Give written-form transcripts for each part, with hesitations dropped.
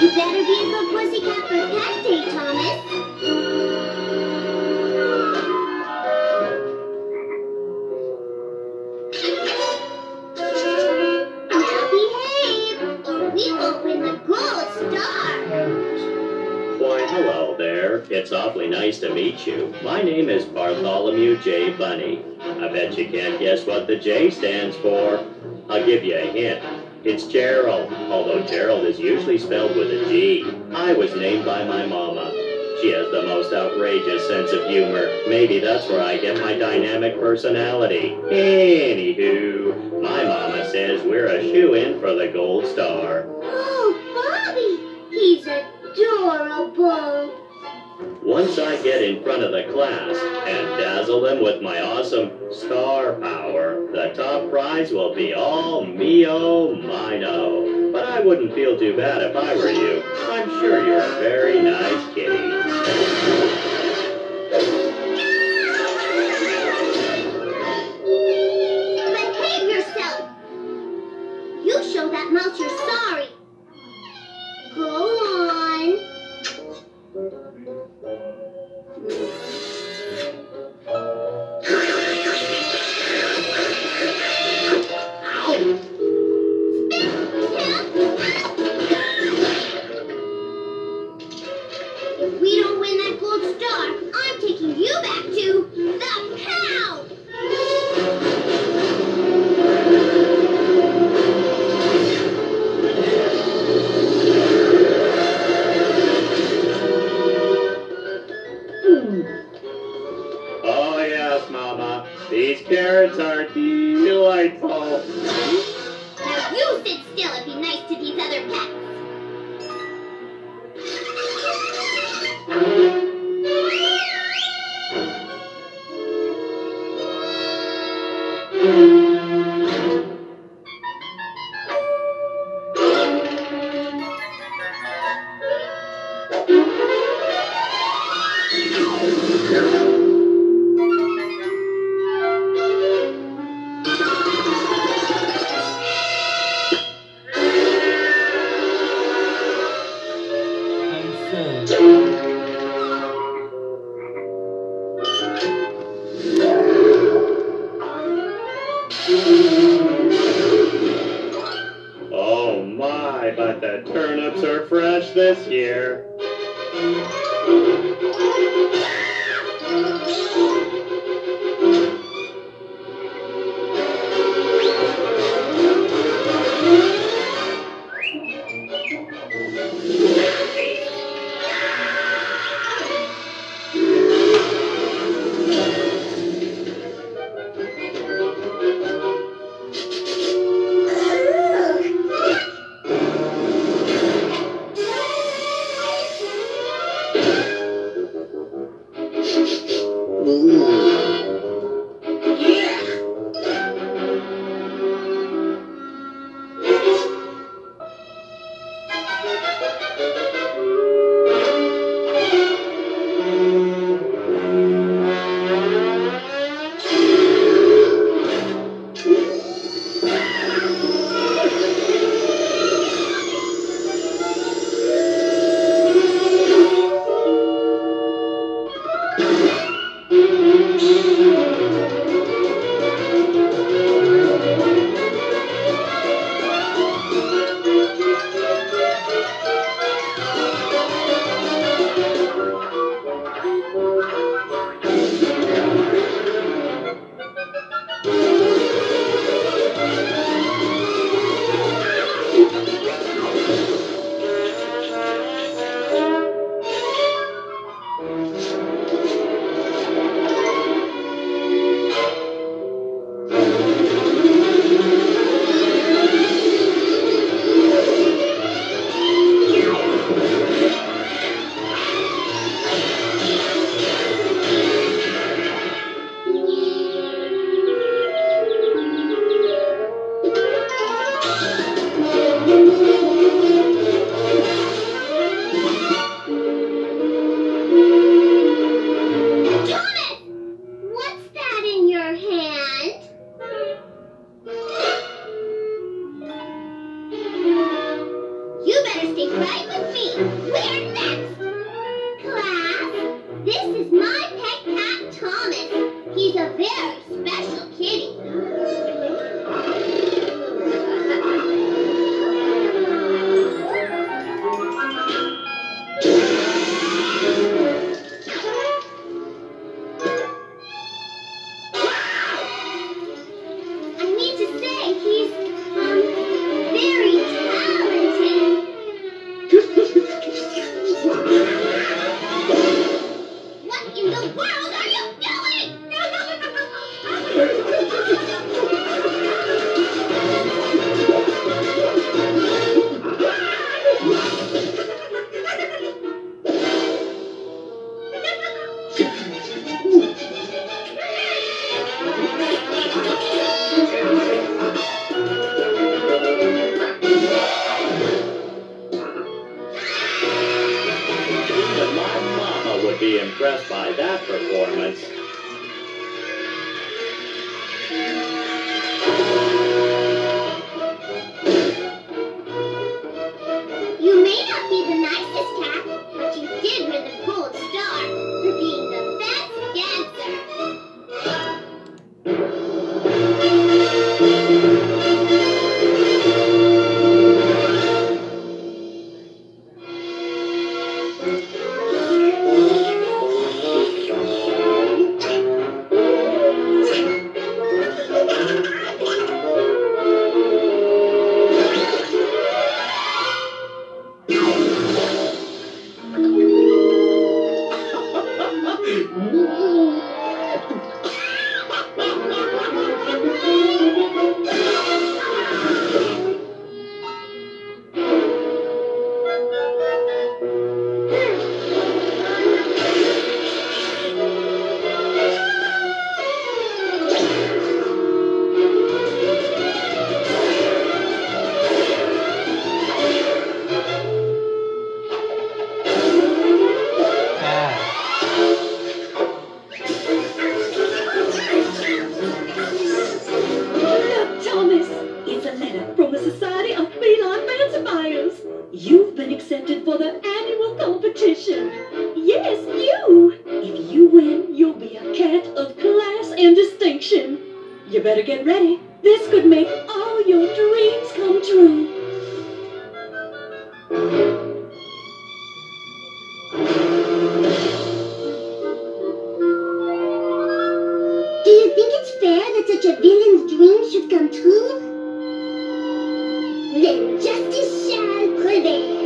You better be a good pussycat for Pet Day, Thomas. Now behave, or we won't win the gold star. Why, hello there. It's awfully nice to meet you. My name is Bartholomew J. Bunny. I bet you can't guess what the J stands for. I'll give you a hint. It's Gerald, although Gerald is usually spelled with a G. I was named by my mama. She has the most outrageous sense of humor. Maybe that's where I get my dynamic personality. Anywho, my mama says we're a shoo-in for the gold star. Oh, Bobby! He's adorable. Once I get in front of the class and dazzle them with my awesome star power, the top prize will be all me-o, mine-o. But I wouldn't feel too bad if I were you. I'm sure you're a very nice kitty. Behave yourself. You show that mouse you're sorry. Go on. If we don't win that gold star, I'm taking you back to the pound! Oh yes, Mama. These carrots are delightful. Now you sit still and be nice to these other pets. Oh my, but the turnips are fresh this year. impressed by that performance. You may not be the nicest cat, but you did win the gold star for being the best dancer. You've been accepted for the annual competition. Yes, you! If you win, you'll be a cat of class and distinction. You better get ready. This could make all your dreams come true. Do you think it's fair that such a villain's dream should come true? Then justice shall prevail.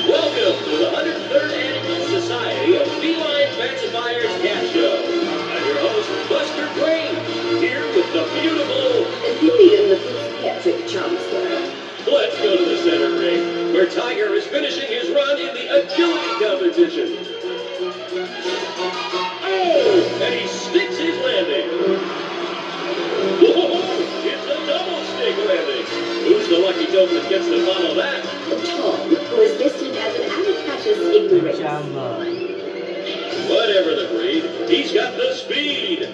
Welcome to the 103rd Annual Society of Feline Fancifiers Cat Show. I'm your host, Buster Crane, here with the beautiful Lillian the Fitzpatrick Chancellor. Let's go to the center ring, where Tiger is finishing his run in the agility competition. Oh, and he sticks his landing. Whoa, it's a double stick landing. Who's the lucky goat that gets to follow that? Tom, who is listed as an Amicatus ignoramus. Whatever the breed, he's got the speed.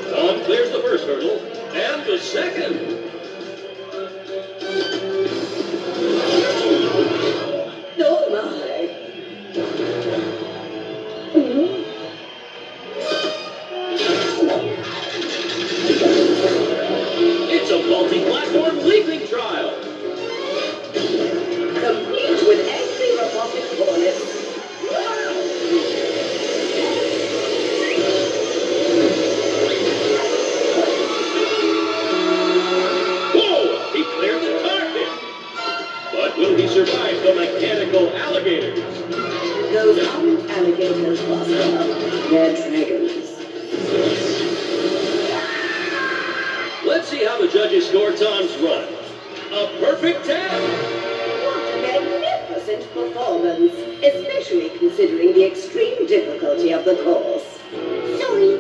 Tom clears the first hurdle, and the second. Oh my! It's a multi-platform leaping trial. Complete with angry robotic cornets. Whoa! He cleared the tar pit. But will he survive the mechanical alligators? Those aren't alligators, Buster. They're dragons. Let's see how the judges score Tom's run. A perfect 10. What a magnificent performance, especially considering the extreme difficulty of the course. Sorry,